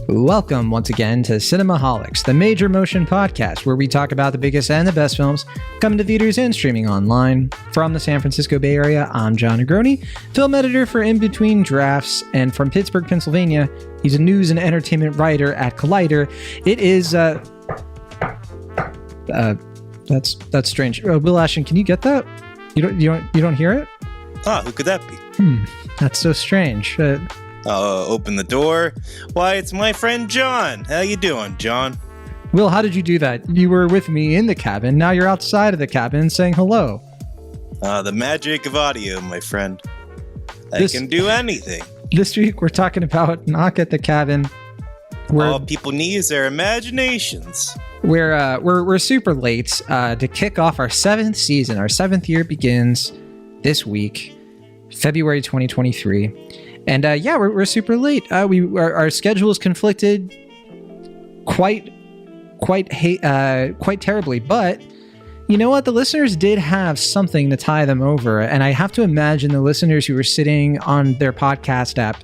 Welcome once again to Cinemaholics, the major motion podcast where we talk about the biggest and the best films coming to theaters and streaming online. From the San Francisco Bay Area, I'm John Negroni, film editor for In Between Drafts, and from Pittsburgh, Pennsylvania, he's a news and entertainment writer at Collider. It is, that's strange. Will Ashton, can you get that? You don't hear it? Ah, who could that be? That's so strange. I'll open the door. Why, it's my friend John. How you doing, John? Will, how did you do that? You were with me in the cabin. Now you're outside of the cabin saying hello. The magic of audio, my friend. I can do anything. This week we're talking about Knock at the Cabin. All people need is their imaginations. We're super late to kick off our 7th season. Our 7th year begins this week, February 2023. And we're super late. Our schedule is conflicted quite terribly. But you know what? The listeners did have something to tie them over, and I have to imagine the listeners who were sitting on their podcast app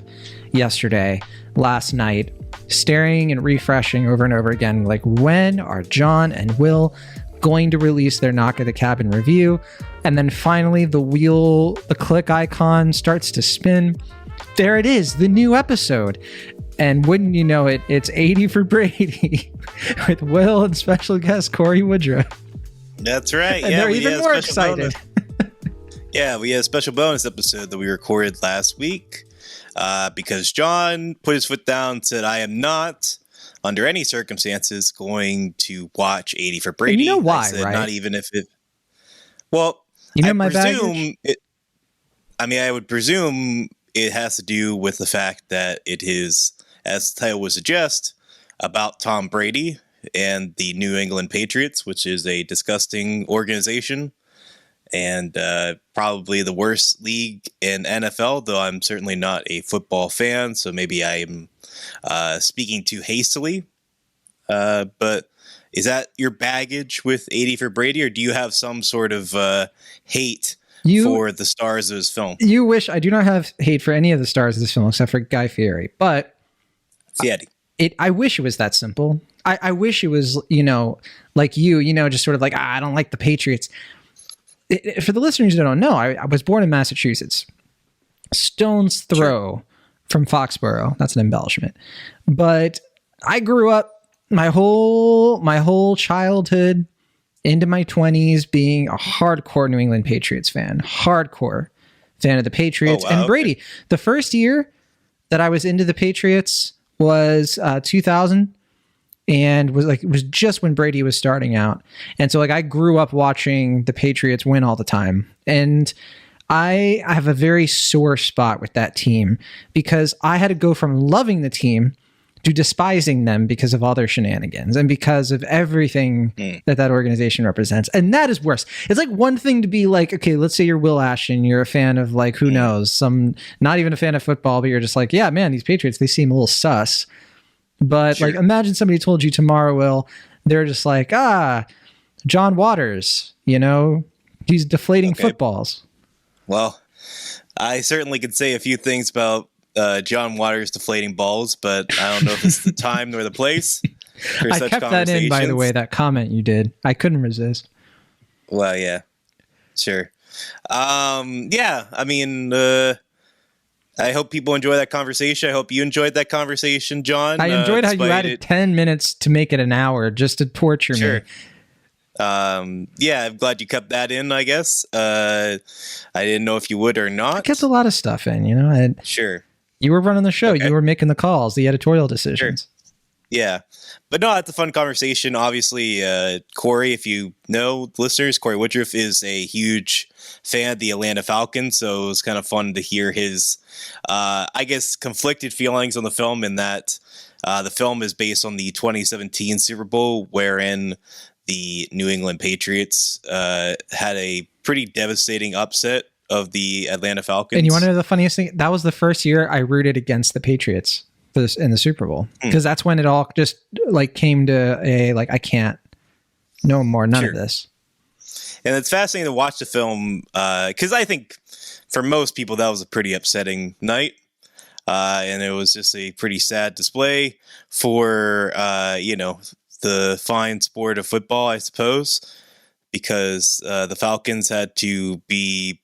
last night, staring and refreshing over and over again, like, when are John and Will going to release their Knock at the Cabin review? And then finally, the click icon starts to spin. There it is, the new episode. And wouldn't you know it, it's 80 for Brady with Will and special guest Corey Woodruff. That's right. And they're even more excited. Yeah, we had a special bonus episode that we recorded last week because John put his foot down and said, I am not, under any circumstances, going to watch 80 for Brady. And you know why, I said, right? Not even if it... Well, you know, I my presume... I would presume it has to do with the fact that it is, as the title would suggest, about Tom Brady and the New England Patriots, which is a disgusting organization and probably the worst league in NFL, though I'm certainly not a football fan, so maybe I am speaking too hastily. But is that your baggage with 80 for Brady, or do you have some sort of hate for the stars of his film? You wish. I do not have hate for any of the stars of this film except for Guy Fieri, but I wish it was that simple. I wish it was, like just sort of like, I don't like the Patriots. For the listeners who don't know, I was born in Massachusetts, stone's throw from Foxborough. That's an embellishment, but I grew up my whole childhood into my 20s being a hardcore New England Patriots fan, hardcore fan of the Patriots. And Brady. Okay. The first year that I was into the Patriots was 2000, and it was just when Brady was starting out. And so I grew up watching the Patriots win all the time. And I have a very sore spot with that team because I had to go from loving the team to despising them because of all their shenanigans and because of everything that organization represents. And that is worse. It's like one thing to be like, okay, let's say you're Will Ashton, you're a fan of who knows, not even a fan of football, but you're just like, yeah, man, these Patriots, they seem a little sus. But imagine somebody told you tomorrow, Will, they're just like, John Waters, he's deflating footballs. Well, I certainly could say a few things about John Waters deflating balls, but I don't know if it's the time nor the place for such conversations. I kept that in, by the way, that comment you did. I couldn't resist. Well, yeah, sure. I hope people enjoy that conversation. I hope you enjoyed that conversation, John. I enjoyed how you added 10 minutes to make it an hour just to torture me. I'm glad you kept that in, I guess. I didn't know if you would or not. I kept a lot of stuff in, Sure. You were running the show. Okay. You were making the calls, the editorial decisions. Sure. Yeah. But no, it's a fun conversation. Obviously, Corey, if you know listeners, Corey Woodruff is a huge fan of the Atlanta Falcons. So it was kind of fun to hear his, conflicted feelings on the film, in that the film is based on the 2017 Super Bowl, wherein the New England Patriots had a pretty devastating upset of the Atlanta Falcons. And you want to know the funniest thing? That was the first year I rooted against the Patriots in the Super Bowl, because that's when it all just came to I can't, no more, none of this. And it's fascinating to watch the film because I think for most people that was a pretty upsetting night. and it was just a pretty sad display for the fine sport of football, I suppose, because the Falcons had to be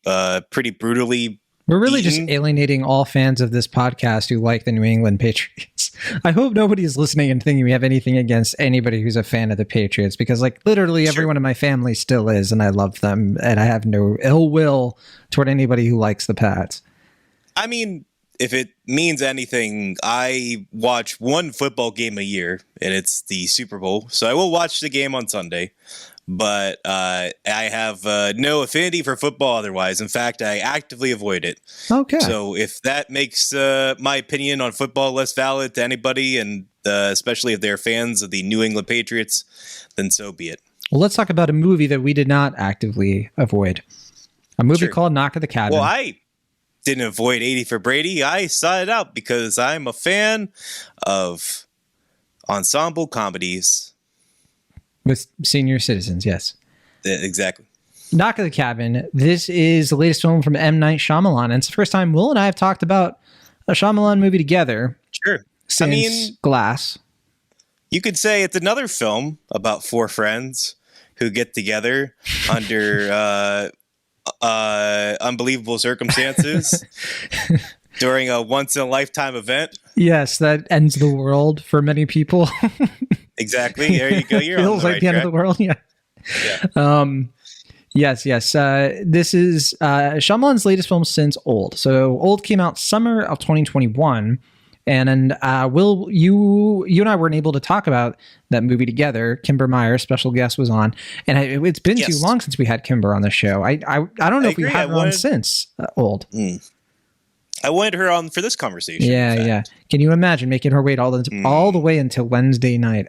pretty brutally. We're really just alienating all fans of this podcast who like the New England Patriots. I hope nobody is listening and thinking we have anything against anybody who's a fan of the Patriots, because like literally everyone in my family still is, and I love them, and I have no ill will toward anybody who likes the Pats. I mean, if it means anything, I watch one football game a year, and it's the Super Bowl. So I will watch the game on Sunday. But I have no affinity for football otherwise. In fact, I actively avoid it. Okay. So if that makes my opinion on football less valid to anybody, and especially if they're fans of the New England Patriots, then so be it. Well, let's talk about a movie that we did not actively avoid. A movie called Knock at the Cabin. Well, I didn't avoid 80 for Brady. I sought it out because I'm a fan of ensemble comedies. With senior citizens, yes. Exactly. Knock at the Cabin. This is the latest film from M. Night Shyamalan. And it's the first time Will and I have talked about a Shyamalan movie together. Sure. Since Glass. You could say it's another film about four friends who get together under unbelievable circumstances during a once-in-a-lifetime event. Yes, that ends the world for many people. Exactly. There you go. You're feels like the end of the world. Yeah. Yes. This is Shyamalan's latest film since Old. So Old came out summer of 2021. And Will, you and I weren't able to talk about that movie together. Kimber Meyer, special guest, was on, and it's been too long since we had Kimber on the show. I don't know if we had her on since Old. I wanted her on for this conversation. Yeah. Can you imagine making her wait all the way until Wednesday night?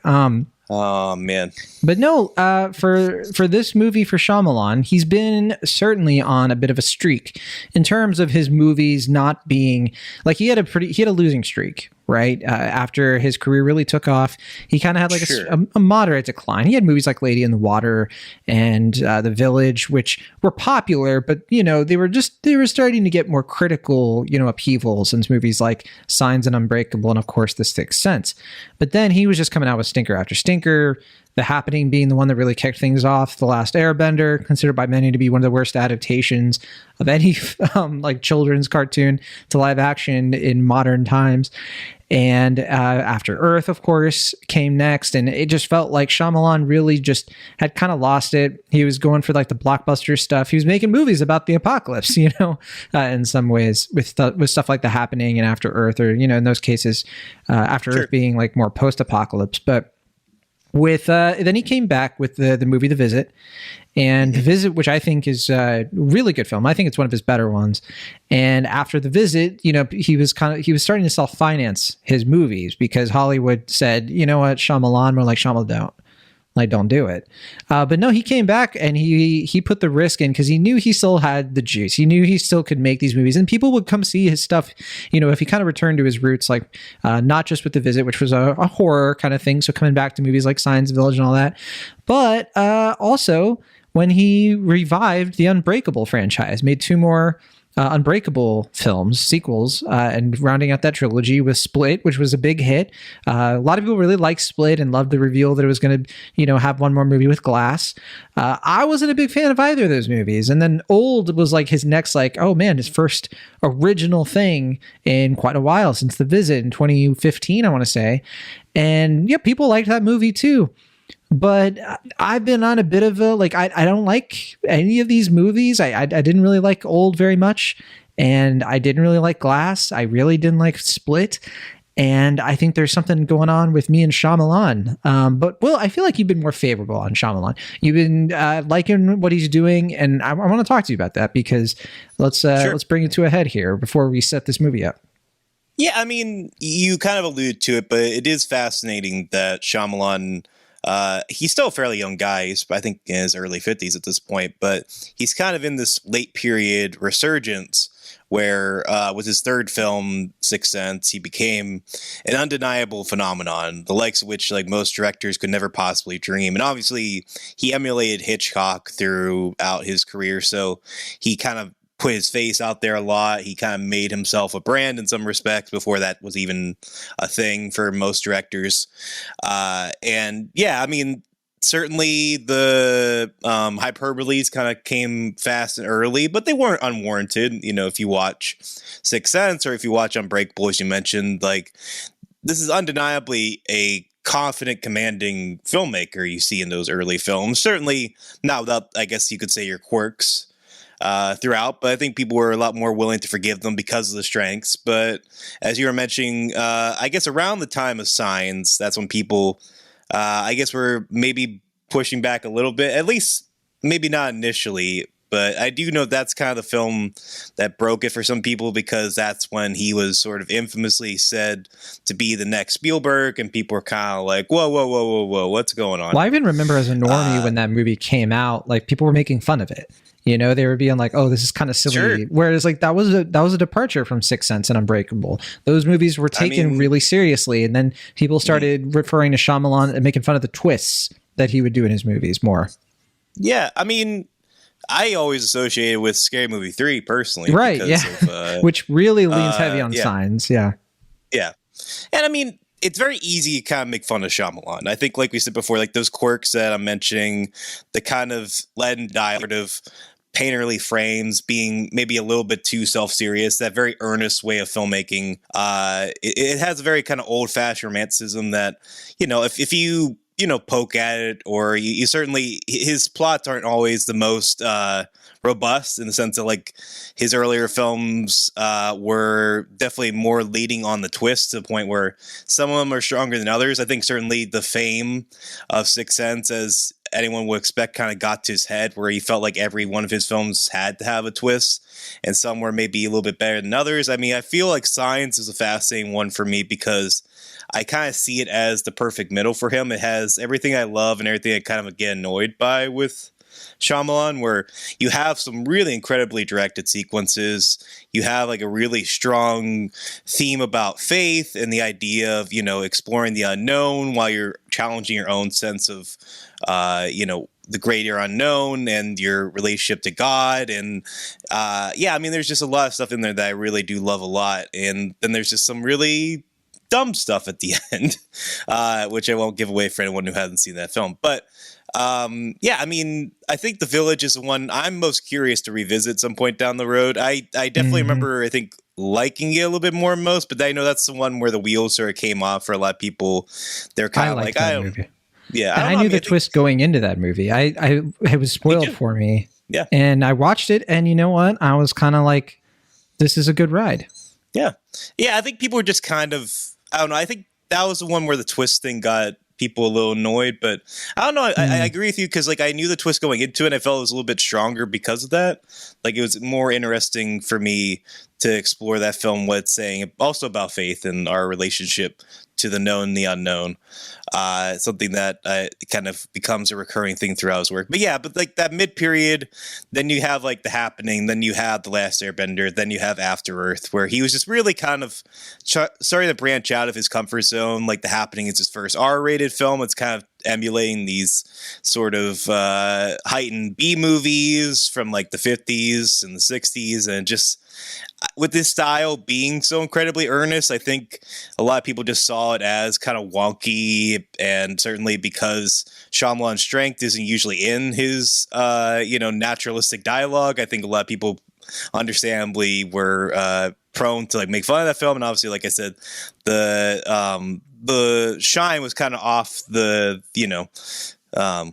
Oh man! But no, for this movie for Shyamalan, he's been certainly on a bit of a streak in terms of his movies not being like he had a losing streak, right? After his career really took off, he kind of had like a moderate decline. He had movies like Lady in the Water and The Village, which were popular, but they were starting to get more critical, upheavals, since movies like Signs and Unbreakable, and of course The Sixth Sense. But then he was just coming out with stinker after stinker. The Happening being the one that really kicked things off. The Last Airbender, considered by many to be one of the worst adaptations of any like children's cartoon to live action in modern times. And After Earth, of course, came next. And it just felt like Shyamalan really just had kind of lost it. He was going for like the blockbuster stuff. He was making movies about the apocalypse, in some ways with stuff like The Happening and After Earth, or, in those cases, After Earth being like more post-apocalypse. But then he came back with the movie The Visit, and The Visit, which I think is a really good film. I think it's one of his better ones. And after The Visit, he was starting to self-finance his movies because Hollywood said, you know what, Shyamalan, more like Shyamalan, don't do it. But no, he came back and he put the risk in because he knew he still had the juice. He knew he still could make these movies, and people would come see his stuff, if he kind of returned to his roots, like not just with The Visit, which was a horror kind of thing. So coming back to movies like Science Village and all that, but also when he revived the Unbreakable franchise, made two more Unbreakable films, sequels, and rounding out that trilogy with Split, which was a big hit. A lot of people really liked Split and loved the reveal that it was going to, have one more movie with Glass. I wasn't a big fan of either of those movies. And then Old was like his next, his first original thing in quite a while, since The Visit in 2015, I want to say. And yeah, people liked that movie too. But I've been on a bit of a, I don't like any of these movies. I didn't really like Old very much, and I didn't really like Glass. I really didn't like Split. And I think there's something going on with me and Shyamalan. But Will, I feel like you've been more favorable on Shyamalan. You've been liking what he's doing, and I want to talk to you about that, because let's bring it to a head here before we set this movie up. Yeah, I mean, you kind of alluded to it, but it is fascinating that Shyamalan, he's still a fairly young guy. He's, I think, in his early 50s at this point, but he's kind of in this late period resurgence where with his third film, Sixth Sense, he became an undeniable phenomenon, the likes of which most directors could never possibly dream. And obviously he emulated Hitchcock throughout his career, so he kind of put his face out there a lot. He kind of made himself a brand in some respects before that was even a thing for most directors. And yeah, I mean, certainly the hyperboles kind of came fast and early, but they weren't unwarranted. You know, if you watch Sixth Sense or if you watch Unbreakable, as you mentioned, like this is undeniably a confident, commanding filmmaker you see in those early films. Certainly not without, I guess you could say, your quirks throughout, but I think people were a lot more willing to forgive them because of the strengths. But as you were mentioning, I guess around the time of Signs, that's when people, I guess, were maybe pushing back a little bit, at least maybe not initially. But I do know that's kind of the film that broke it for some people, because that's when he was sort of infamously said to be the next Spielberg, and people were kind of like, whoa, whoa, whoa, whoa, whoa, what's going on? Well, I even remember as a normie when that movie came out, like people were making fun of it. You know, they were being like, "Oh, this is kind of silly." Sure. Whereas, like that was a departure from Sixth Sense and Unbreakable. Those movies were taken really seriously, and then people started referring to Shyamalan and making fun of the twists that he would do in his movies more. Yeah, I mean, I always associated with Scary Movie 3 personally, right? Yeah, of, which really leans heavy on Signs. Yeah, yeah, and I mean, it's very easy to kind of make fun of Shyamalan. I think, like we said before, like those quirks that I'm mentioning, the kind of lead and diode of painterly frames, being maybe a little bit too self-serious, that very earnest way of filmmaking. It has a very kind of old-fashioned romanticism that, you know, if you poke at it, or you certainly, his plots aren't always the most robust, in the sense that like his earlier films were definitely more leading on the twist, to the point where some of them are stronger than others. I think certainly the fame of Sixth Sense, as anyone would expect, kind of got to his head, where he felt like every one of his films had to have a twist, and some were maybe a little bit better than others. I mean, I feel like Signs is a fascinating one for me, because I kind of see it as the perfect middle for him. It has everything I love and everything I kind of get annoyed by with Shyamalan, where you have some really incredibly directed sequences. You have like a really strong theme about faith and the idea of, you know, exploring the unknown while you're challenging your own sense of, the greater unknown and your relationship to God. And I mean, there's just a lot of stuff in there that I really do love a lot. And then there's just some really dumb stuff at the end, which I won't give away for anyone who hasn't seen that film. But I mean, I think The Village is the one I'm most curious to revisit at some point down the road. I definitely remember, I think, liking it a little bit more than most, but I know that's the one where the wheels sort of came off for a lot of people. They're kind of like, I don't. Movie. Yeah, I knew the twist going into that movie. It was spoiled for me. Yeah, and I watched it, and you know what? I was kind of like, "This is a good ride." Yeah. I think people were just kind of, I don't know. I think that was the one where the twist thing got people a little annoyed, but I don't know. I agree with you, because like I knew the twist going into it, and I felt it was a little bit stronger because of that. Like it was more interesting for me to explore that film, what it's saying, also about faith and our relationship to the known and the unknown. Something that kind of becomes a recurring thing throughout his work. But yeah, but like that mid period, then you have like The Happening, then you have The Last Airbender, then you have After Earth, where he was just really kind of starting to branch out of his comfort zone. Like The Happening is his first R-rated film. It's kind of emulating these sort of heightened B movies from like the 50s and the 60s, and just with this style being so incredibly earnest, I think a lot of people just saw it as kind of wonky, and certainly because Shyamalan's strength isn't usually in his, naturalistic dialogue. I think a lot of people understandably were prone to like make fun of that film, and obviously, like I said, the shine was kind of off the,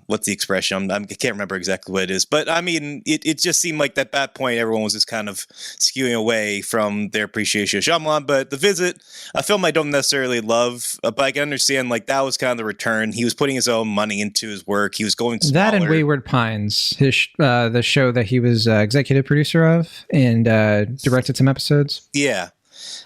what's the expression? I can't remember exactly what it is, but I mean, it just seemed like at that point, everyone was just kind of skewing away from their appreciation of Shyamalan. But The Visit, a film I don't necessarily love, but I can understand like that was kind of the return. He was putting his own money into his work. He was going smaller. That and Wayward Pines, the show that he was executive producer of and directed some episodes. Yeah.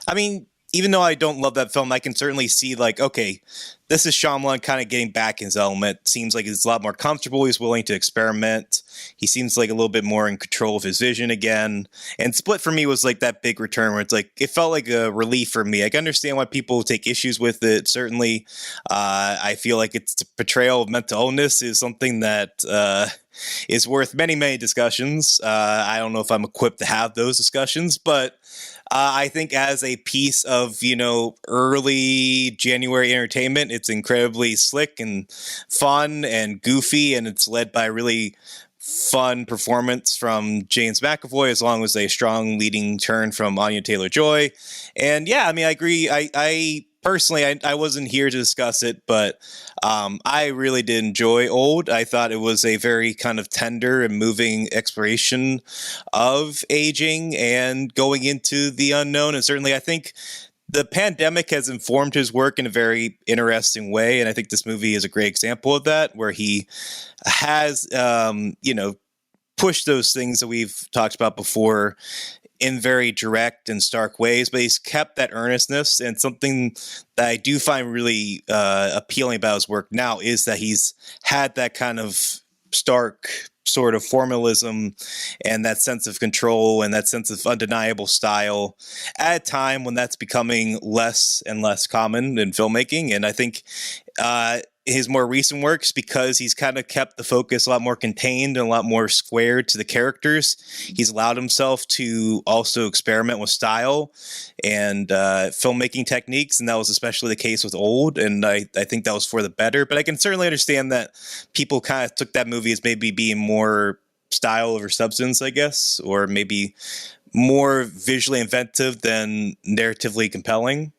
I mean, even though I don't love that film, I can certainly see like, okay, this is Shyamalan kind of getting back in his element. Seems like he's a lot more comfortable. He's willing to experiment. He seems like a little bit more in control of his vision again. And Split for me was like that big return where it's like, it felt like a relief for me. I can understand why people take issues with it. Certainly, I feel like its portrayal of mental illness is something that is worth many, many discussions. I don't know if I'm equipped to have those discussions, but I think as a piece of, early January entertainment, it's incredibly slick and fun and goofy, and it's led by a really fun performance from James McAvoy, as long as a strong leading turn from Anya Taylor-Joy. And yeah, I mean, I agree. I personally, I wasn't here to discuss it, but I really did enjoy Old. I thought it was a very kind of tender and moving exploration of aging and going into the unknown. And certainly, I think the pandemic has informed his work in a very interesting way. And I think this movie is a great example of that, where he has, pushed those things that we've talked about before in very direct and stark ways, but he's kept that earnestness. And something that I do find really appealing about his work now is that he's had that kind of stark sort of formalism and that sense of control and that sense of undeniable style at a time when that's becoming less and less common in filmmaking. And I think his more recent works, because he's kind of kept the focus a lot more contained and a lot more squared to the characters, he's allowed himself to also experiment with style and filmmaking techniques. And that was especially the case with Old. And I think that was for the better. But I can certainly understand that people kind of took that movie as maybe being more style over substance, I guess, or maybe more visually inventive than narratively compelling.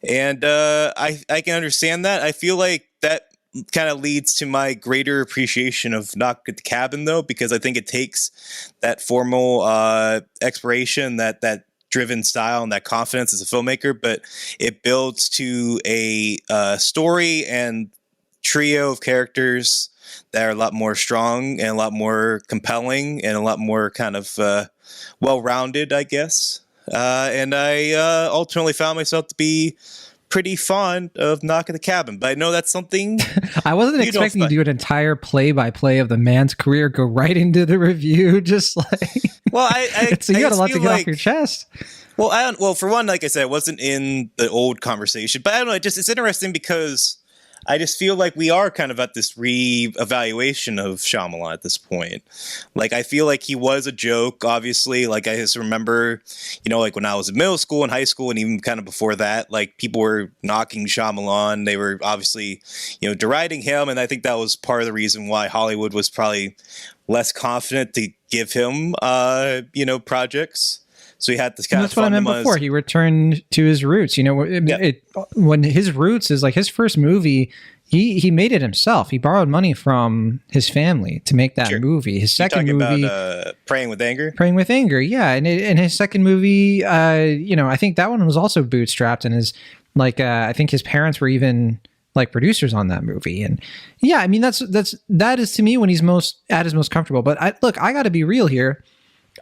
And I can understand that. I feel like that kind of leads to my greater appreciation of Knock at the Cabin, though, because I think it takes that formal exploration, that driven style and that confidence as a filmmaker, but it builds to a story and trio of characters that are a lot more strong and a lot more compelling and a lot more kind of well-rounded, I guess. And I ultimately found myself to be pretty fond of Knock at the Cabin, but I know that's something I wasn't expecting you to do an entire play-by-play of the man's career, go right into the review, just like. Well, so you got a lot to get off your chest. Well, well, for one, like I said, I wasn't in the Old conversation, but I don't know. It's interesting because I just feel like we are kind of at this re-evaluation of Shyamalan at this point. Like, I feel like he was a joke, obviously. Like, I just remember, like when I was in middle school and high school and even kind of before that, like people were knocking Shyamalan. They were obviously, deriding him. And I think that was part of the reason why Hollywood was probably less confident to give him, projects. So he had this kind of. That's what I meant before. He returned to his roots. When his roots is like his first movie, he made it himself. He borrowed money from his family to make that movie. His second movie, about, Praying with Anger. Praying with Anger, yeah. And his second movie, I think that one was also bootstrapped, and I think his parents were even like producers on that movie. And yeah, I mean that is to me when he's at his most comfortable. But I got to be real here.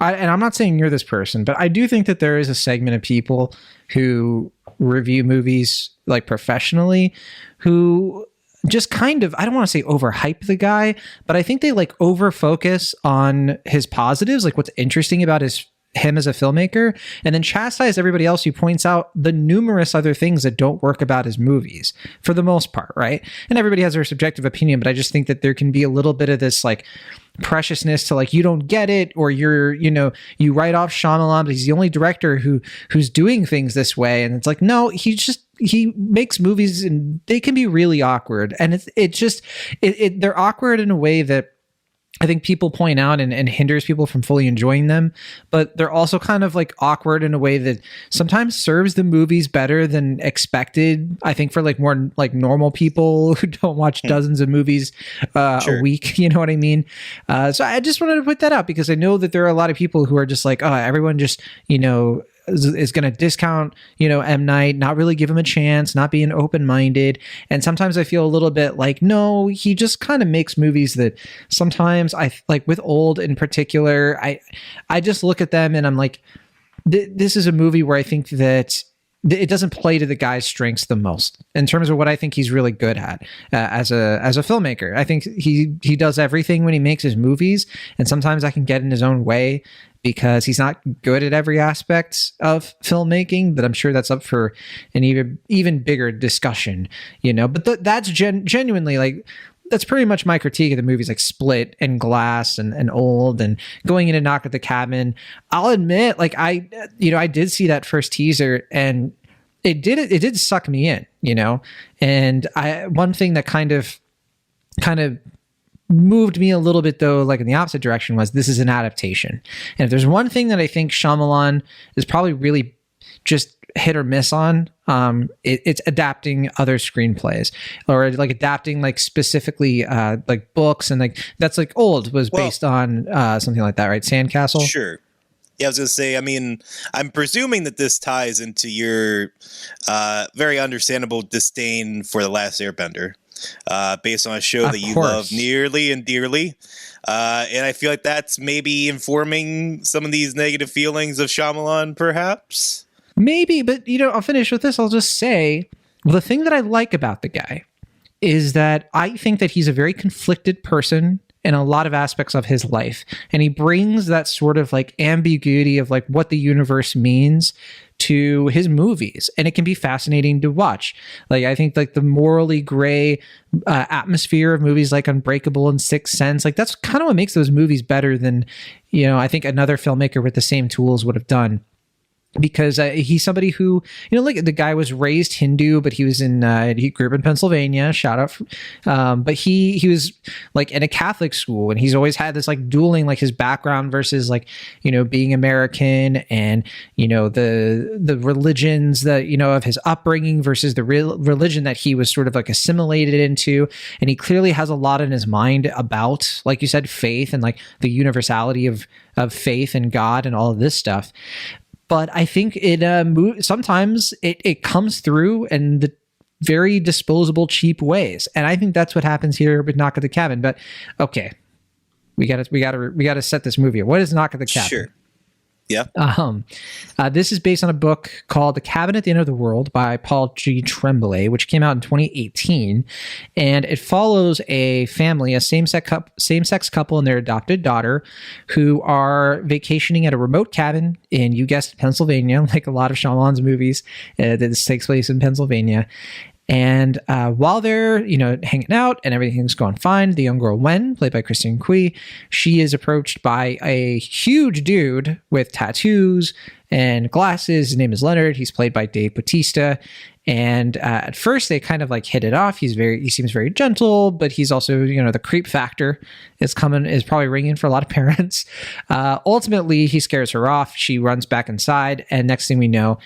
And I'm not saying you're this person, but I do think that there is a segment of people who review movies like professionally who just kind of, I don't want to say overhype the guy, but I think they like over focus on his positives, like what's interesting about him as a filmmaker, and then chastise everybody else who points out the numerous other things that don't work about his movies for the most part, right? And everybody has their subjective opinion, but I just think that there can be a little bit of this like preciousness to like, you don't get it, or you write off Shyamalan, but he's the only director who's doing things this way. And it's like, no, he makes movies and they can be really awkward. And they're awkward in a way that I think people point out and hinders people from fully enjoying them, but they're also kind of like awkward in a way that sometimes serves the movies better than expected. I think for like more like normal people who don't watch dozens of movies a week, you know what I mean? So I just wanted to put that out because I know that there are a lot of people who are just like, oh, everyone just, is going to discount, M. Night, not really give him a chance, not being open-minded. And sometimes I feel a little bit like, no, he just kind of makes movies that sometimes I like with Old in particular, I just look at them and I'm like, this is a movie where I think that it doesn't play to the guy's strengths the most in terms of what I think he's really good at as a filmmaker. I think he does everything when he makes his movies, and sometimes I can get in his own way because he's not good at every aspect of filmmaking. But I'm sure that's up for an even bigger discussion, But that's genuinely like. That's pretty much my critique of the movies like Split and Glass and Old and going into Knock at the Cabin. I'll admit, like I did see that first teaser and it did suck me in, and one thing that kind of moved me a little bit though, like in the opposite direction, was this is an adaptation. And if there's one thing that I think Shyamalan is probably really just hit or miss on, it's adapting other screenplays or like adapting like specifically like books, and like that's like Old was based on something like that, right? Sandcastle. Sure. Yeah, I was going to say, I mean, I'm presuming that this ties into your very understandable disdain for The Last Airbender, based on a show that you love nearly and dearly. And I feel like that's maybe informing some of these negative feelings of Shyamalan, perhaps. Maybe, but I'll finish with this. I'll just say, the thing that I like about the guy is that I think that he's a very conflicted person in a lot of aspects of his life. And he brings that sort of like ambiguity of like what the universe means to his movies. And it can be fascinating to watch. Like, I think like the morally gray atmosphere of movies like Unbreakable and Sixth Sense, like that's kind of what makes those movies better than, I think another filmmaker with the same tools would have done. Because he's somebody who, like the guy was raised Hindu, but he was he grew up in Pennsylvania, shout out. But he was like in a Catholic school, and he's always had this like dueling, like his background versus like, being American and, the religions that, of his upbringing versus the real religion that he was sort of like assimilated into. And he clearly has a lot in his mind about, like you said, faith and like the universality of faith and God and all of this stuff. But I think it sometimes it comes through in the very disposable, cheap ways, and I think that's what happens here with Knock at the Cabin. But okay, we gotta set this movie up. What is Knock at the Cabin? Sure. Yeah. This is based on a book called The Cabin at the End of the World by Paul G. Tremblay, which came out in 2018. And it follows a family, a same-sex couple and their adopted daughter, who are vacationing at a remote cabin in, you guessed, Pennsylvania, like a lot of Shyamalan's movies. This takes place in Pennsylvania. And while they're, hanging out and everything's going fine, the young girl Wen, played by Christine Cui, she is approached by a huge dude with tattoos and glasses. His name is Leonard. He's played by Dave Bautista. And at first they kind of like hit it off. He seems very gentle, but he's also, the creep factor is probably ringing for a lot of parents. Ultimately, he scares her off. She runs back inside. And next thing we know,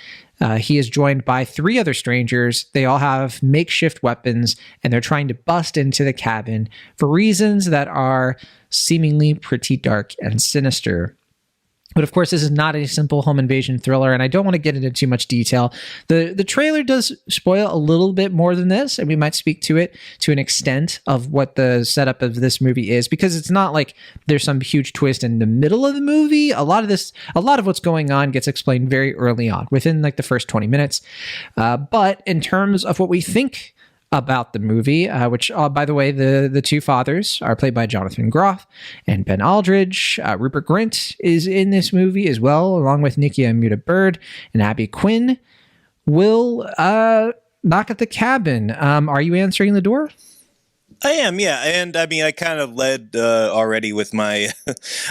he is joined by 3 other strangers. They all have makeshift weapons, and they're trying to bust into the cabin for reasons that are seemingly pretty dark and sinister. But of course, this is not a simple home invasion thriller, and I don't want to get into too much detail. The trailer does spoil a little bit more than this, and we might speak to it to an extent of what the setup of this movie is, because it's not like there's some huge twist in the middle of the movie. A lot of what's going on gets explained very early on, within like the first 20 minutes. But in terms of what we think about the movie, which, by the way, the 2 fathers are played by Jonathan Groff and Ben Aldridge. Rupert Grint is in this movie as well, along with Nikia Muta-Bird and Abby Quinn. Will Knock at the Cabin. Are you answering the door? I am, yeah. And I mean, I kind of led already with my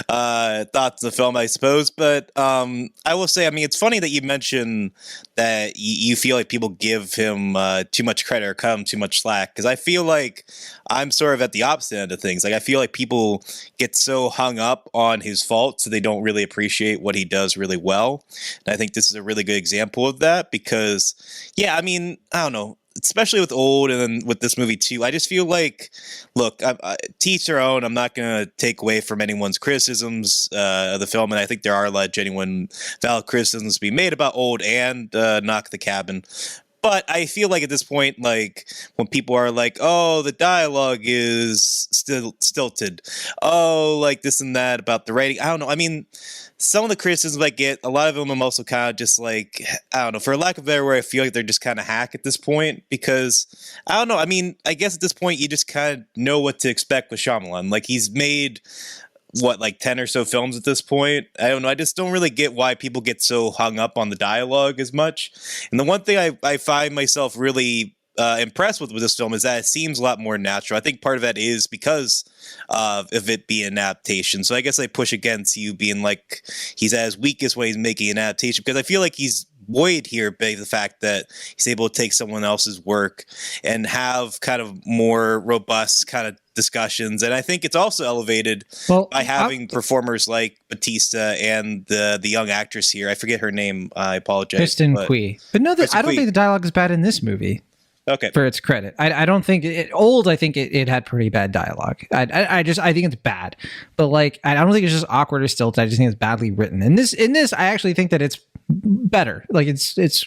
thoughts of the film, I suppose. But I will say, I mean, it's funny that you mentioned that you feel like people give him too much credit or cut him too much slack. Because I feel like I'm sort of at the opposite end of things. Like, I feel like people get so hung up on his faults, so they don't really appreciate what he does really well. And I think this is a really good example of that because, yeah, I mean, I don't know. Especially with Old and then with this movie too, I just feel like, look, to each their own. I'm not going to take away from anyone's criticisms of the film, and I think there are a lot of genuine, valid criticisms to be made about Old and Knock the Cabin. But I feel like at this point, like when people are like, "Oh, the dialogue is still stilted," "Oh, like this and that about the writing," I don't know. I mean, some of the criticisms I get, a lot of them I'm also kind of just like, I don't know, for lack of a better word, I feel like they're just kind of hack at this point because I don't know. I mean, I guess at this point you just kind of know what to expect with Shyamalan. Like he's made like 10 or so films at this point. I don't know. I just don't really get why people get so hung up on the dialogue as much. And the one thing I find myself really impressed with this film is that it seems a lot more natural. I think part of that is because of it being an adaptation. So I guess I push against you being like he's at his weakest when he's making an adaptation, because I feel like he's buoyed here by the fact that he's able to take someone else's work and have kind of more robust kind of discussions. And I think it's also elevated by having performers like Bautista and the young actress here. I forget her name. I apologize. Kristen Cui. But no, I don't think the dialogue is bad in this movie. Okay. For its credit. I don't think Old, I think it had pretty bad dialogue. I think it's bad. But like I don't think it's just awkward or stilted. I just think it's badly written. In this I actually think that it's better. Like it's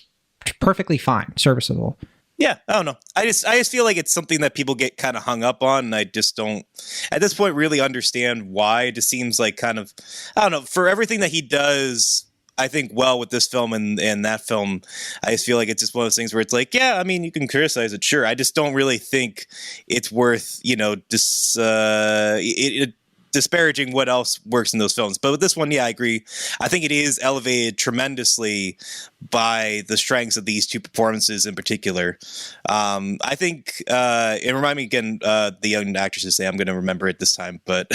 perfectly fine, serviceable. Yeah, I don't know. I just feel like it's something that people get kind of hung up on, and I just don't at this point really understand why. It just seems like kind of, I don't know, for everything that he does, I think, well, with this film and that film, I just feel like it's just one of those things where it's like, yeah, I mean, you can criticize it, sure. I just don't really think it's worth, disparaging what else works in those films. But with this one, yeah, I agree. I think it is elevated tremendously by the strengths of these two performances in particular. I think it reminded me again, the young actress's name. I'm going to remember it this time, but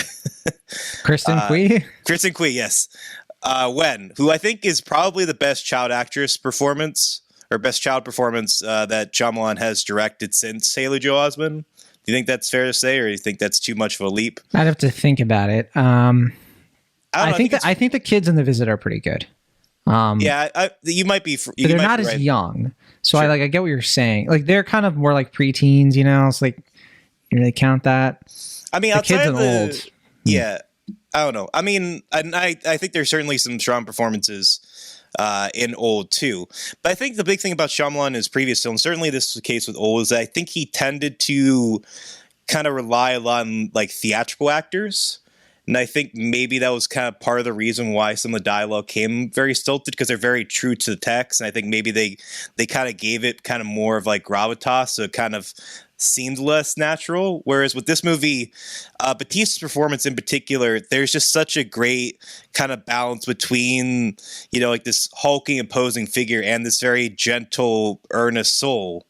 Kristen Cui? Kristen Cui, yes. Who I think is probably the best child actress performance or best child performance that Shyamalan has directed since Haley Joel Osment. Do you think that's fair to say, or do you think that's too much of a leap? I'd have to think about it. I think the kids in The Visit are pretty good. You might be. But they're not as young, so sure. I get what you're saying. Like they're kind of more like preteens, It's like you really count that. I mean, the kids and old. Yeah, I don't know. I mean, I think there's certainly some strong performances in Old too. But I think the big thing about Shyamalan in his previous films, certainly this was the case with Old, is that I think he tended to kind of rely a lot on like theatrical actors. And I think maybe that was kind of part of the reason why some of the dialogue came very stilted, because they're very true to the text. And I think maybe they kind of gave it kind of more of like gravitas, so it kind of seemed less natural. Whereas with this movie, Bautista's performance in particular, there's just such a great kind of balance between, like this hulking, imposing figure and this very gentle, earnest soul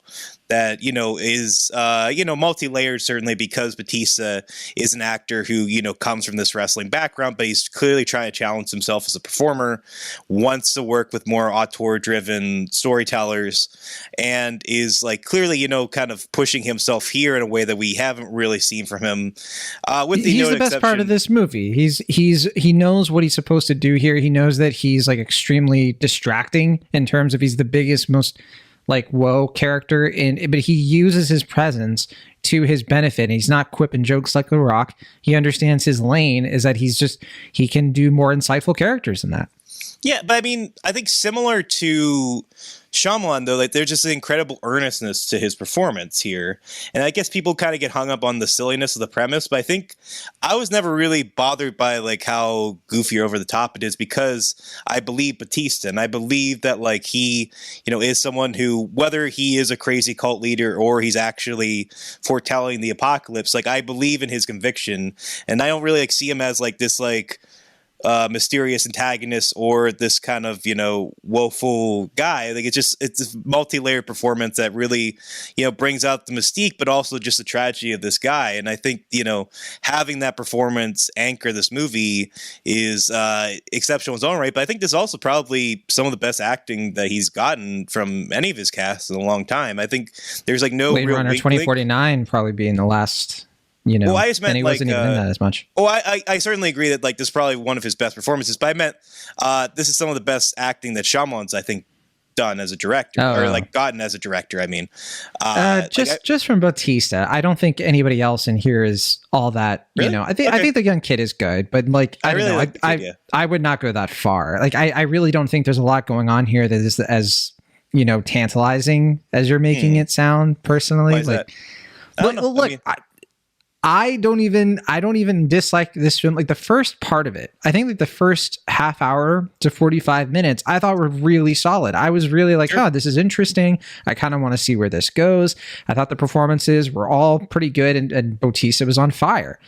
that, is, multi-layered, certainly, because Bautista is an actor who, comes from this wrestling background, but he's clearly trying to challenge himself as a performer, wants to work with more auteur-driven storytellers, and is like clearly, kind of pushing himself here in a way that we haven't really seen from him. He's the best part of this movie. He knows what he's supposed to do here. He knows that he's like extremely distracting in terms of he's the biggest, most like whoa character but he uses his presence to his benefit, and he's not quipping jokes like The Rock. He understands his lane is that he can do more insightful characters than that. Yeah, but I mean, I think similar to Shyamalan, though, like there's just an incredible earnestness to his performance here. And I guess people kind of get hung up on the silliness of the premise, but I think I was never really bothered by like how goofy or over the top it is, because I believe Bautista, and I believe that like he, is someone who, whether he is a crazy cult leader or he's actually foretelling the apocalypse, like I believe in his conviction, and I don't really like see him as like this like mysterious antagonist or this kind of woeful guy. Like it's a multi-layered performance that really brings out the mystique, but also just the tragedy of this guy. And I think having that performance anchor this movie is exceptional in its own right. But I think this is also probably some of the best acting that he's gotten from any of his casts in a long time. I think there's like no Blade Runner 2049 probably being the last. Well, I just meant and he wasn't even in that as much. Oh, I certainly agree that like this is probably one of his best performances, but I meant this is some of the best acting that Shyamalan's, I think, done as a director, like gotten as a director. I mean, just from Bautista, I don't think anybody else in here is all that. Really? I think the young kid is good, but like I would not go that far. Like I really don't think there's a lot going on here that is as tantalizing as you're making it sound personally. Why is Like, that? look, I don't even dislike this film. Like the first part of it, I think like the first half hour to 45 minutes, I thought were really solid. I was really like, oh, this is interesting. I kind of want to see where this goes. I thought the performances were all pretty good, and Bautista was on fire,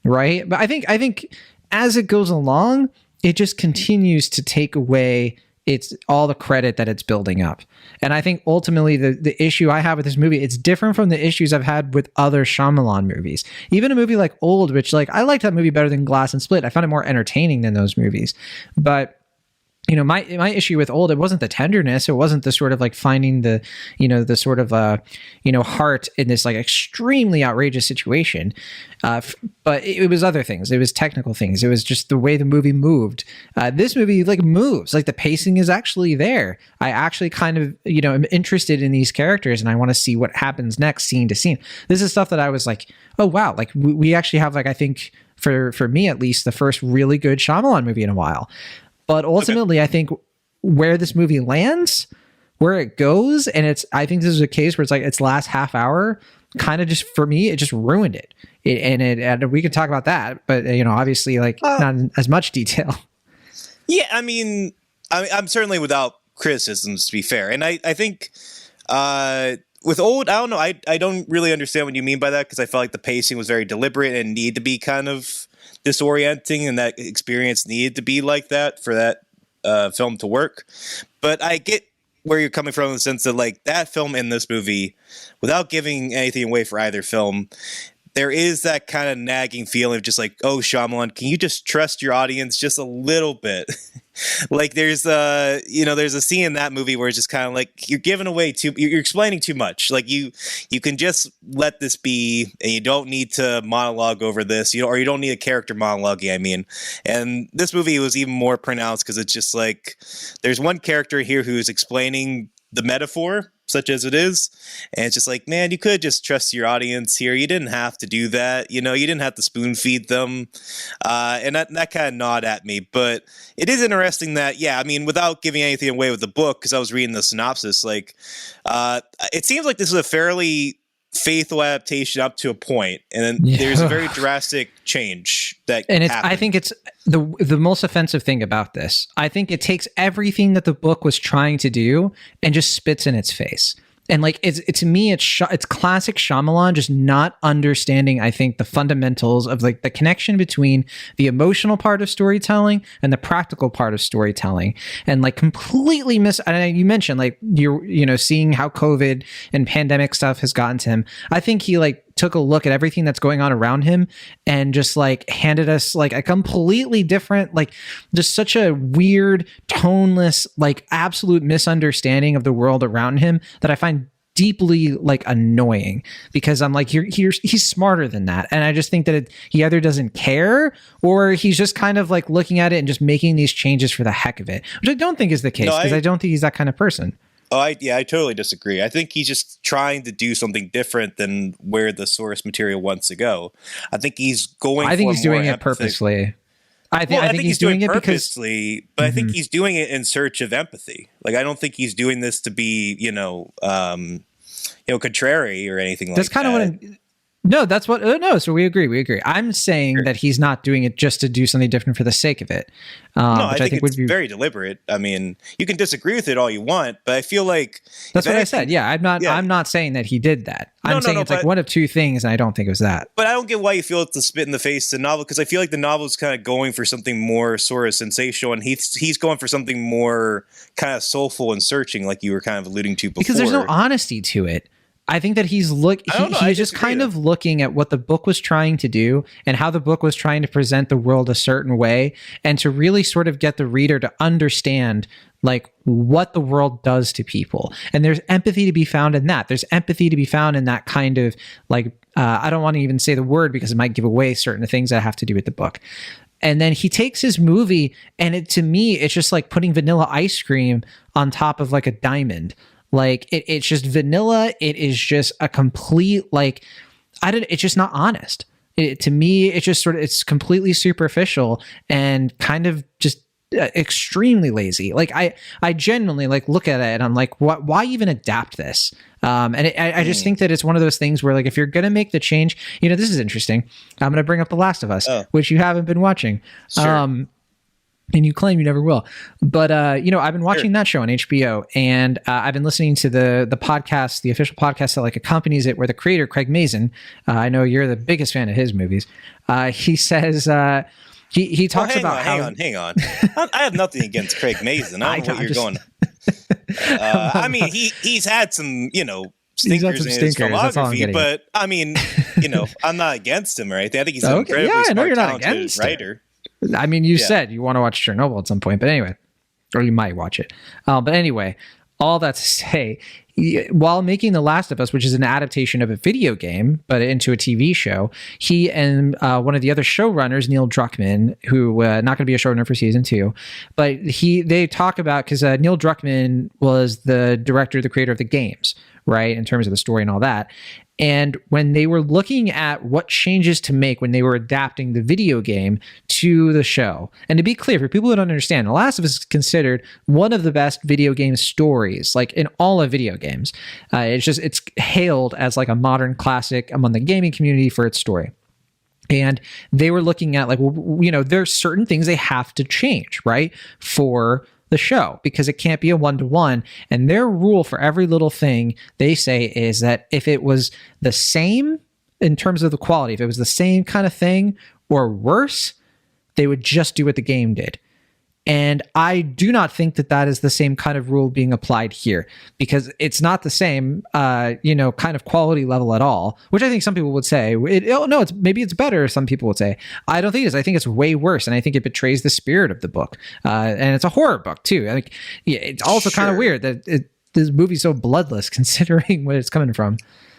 right? But I think as it goes along, it just continues to take away it's all the credit that it's building up. And I think ultimately the issue I have with this movie, it's different from the issues I've had with other Shyamalan movies. Even a movie like Old, which like I liked that movie better than Glass and Split. I found it more entertaining than those movies. But my issue with Old, it wasn't the tenderness. It wasn't the sort of like finding the, the sort of, heart in this like extremely outrageous situation. But it was other things. It was technical things. It was just the way the movie moved. This movie like moves, like the pacing is actually there. I actually kind of, am interested in these characters and I want to see what happens next scene to scene. This is stuff that I was like, oh, wow. Like we actually have like, I think for me, at least the first really good Shyamalan movie in a while. But ultimately, I think where this movie lands, where it goes, and I think this is a case where it's like its last half hour kind of just, for me, it just ruined it. And we can talk about that, but obviously, like not in as much detail. Yeah, I'm certainly without criticisms, to be fair, and I think with Old, I don't know, I don't really understand what you mean by that, because I felt like the pacing was very deliberate and needed to be kind of disorienting, and that experience needed to be like that for that film to work. But I get where you're coming from in the sense that like that film and this movie, without giving anything away for either film, there is that kind of nagging feeling of just like, oh, Shyamalan, can you just trust your audience just a little bit? Like there's a scene in that movie where it's just kind of like you're giving away you're explaining too much. Like you can just let this be, and you don't need to monologue over this, or you don't need a character monologuing. I mean, and this movie was even more pronounced because it's just like there's one character here who's explaining the metaphor, such as it is, and it's just like, man, you could just trust your audience here. You didn't have to do that. You didn't have to spoon feed them, and that kind of gnawed at me. But it is interesting that, without giving anything away with the book, because I was reading the synopsis, like it seems like this is a fairly faithful adaptation up to a point, and then there's a very drastic change that happened. I think it's the most offensive thing about this. I think it takes everything that the book was trying to do and just spits in its face. And like to me, it's classic Shyamalan just not understanding, I think, the fundamentals of like the connection between the emotional part of storytelling and the practical part of storytelling, and like completely and you mentioned like you're seeing how COVID and pandemic stuff has gotten to him. I think he like took a look at everything that's going on around him and just like handed us like a completely different, like just such a weird, toneless, like absolute misunderstanding of the world around him that I find deeply like annoying, because I'm like, he's smarter than that. And I just think that he either doesn't care, or he's just kind of like looking at it and just making these changes for the heck of it, which I don't think is the case, because I don't think he's that kind of person. Oh, I totally disagree. I think he's just trying to do something different than where the source material wants to go. I think he's going. I think he's doing it purposely. I think he's doing it purposely, but I think he's doing it in search of empathy. Like I don't think he's doing this to be, contrary or anything like that. That's kind of what. No, that's what. No, so we agree. I'm saying that he's not doing it just to do something different for the sake of it. No, I think it's would be very deliberate. I mean, you can disagree with it all you want, but I feel like that's what I said. Yeah, I'm not saying that he did that. I'm saying it's like one of two things, and I don't think it was that. But I don't get why you feel it's a spit in the face to the novel, because I feel like the novel is kind of going for something more sort of sensational, and he's going for something more kind of soulful and searching, like you were kind of alluding to before. Because there's no honesty to it. I think that he's just kind of looking at what the book was trying to do and how the book was trying to present the world a certain way, and to really sort of get the reader to understand like what the world does to people. And there's empathy to be found in that. There's empathy to be found in that kind of like, I don't want to even say the word because it might give away certain things that have to do with the book. And then he takes his movie, and to me, it's just like putting vanilla ice cream on top of like a diamond. Like it's just vanilla. It is just a complete like it's just not honest. To me, it's just it's completely superficial and kind of just extremely lazy. Like I genuinely like look at it and I'm like, why even adapt this? I just think that it's one of those things where like, if you're going to make the change, this is interesting. I'm going to bring up The Last of Us, which you haven't been watching. Sure. And you claim you never will. But, I've been watching that show on HBO, and I've been listening to the podcast, the official podcast that like accompanies it, where the creator, Craig Mazin, I know you're the biggest fan of his movies. He says, he talks about hang on. I have nothing against Craig Mazin. I don't know what you're going. I mean, he's had some, stinkers in his filmography, but I mean, I'm not against him or anything. I think he's an incredibly smart, talented writer. I mean, you said you want to watch Chernobyl at some point, but anyway, or you might watch it. But anyway, all that to say, while making The Last of Us, which is an adaptation of a video game, but into a TV show, he and one of the other showrunners, Neil Druckmann, who not going to be a showrunner for season 2, but they talk about, because Neil Druckmann was the director, the creator of the games, right, in terms of the story and all that. And when they were looking at what changes to make when they were adapting the video game to the show, and to be clear, for people who don't understand, The Last of Us is considered one of the best video game stories, like in all of video games. It's hailed as like a modern classic among the gaming community for its story. And they were looking at like, there's certain things they have to change, right, for the show, because it can't be a one-to-one. And their rule for every little thing, they say, is that if it was the same in terms of the quality, if it was the same kind of thing or worse, they would just do what the game did. And I do not think that is the same kind of rule being applied here, because it's not the same, kind of quality level at all, which I think some people would say, maybe it's better, some people would say. I don't think it is. I think it's way worse, and I think it betrays the spirit of the book. And it's a horror book, too. I think it's also kind of weird that this movie's so bloodless, considering where it's coming from.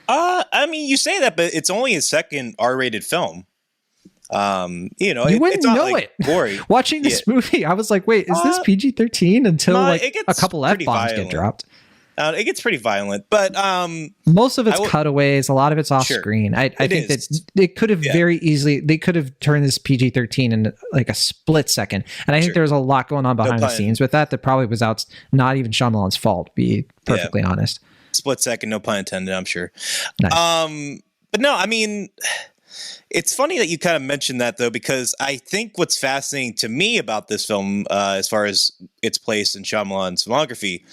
I mean, you say that, but it's only his second R-rated film. You wouldn't know like it. Gory. Watching this movie, I was like, "Wait, is this PG-13?" Until a couple F-bombs get dropped. It gets pretty violent, but most of it's cutaways. A lot of it's off screen. I think that it could have very easily. They could have turned this PG-13 in like a split second, and I think there was a lot going on behind the scenes with that probably was not even Shyamalan's fault. To be perfectly honest. Split second, no pun intended. I'm sure. Nice. But no, I mean. It's funny that you kind of mentioned that, though, because I think what's fascinating to me about this film, as far as its place in Shyamalan's filmography,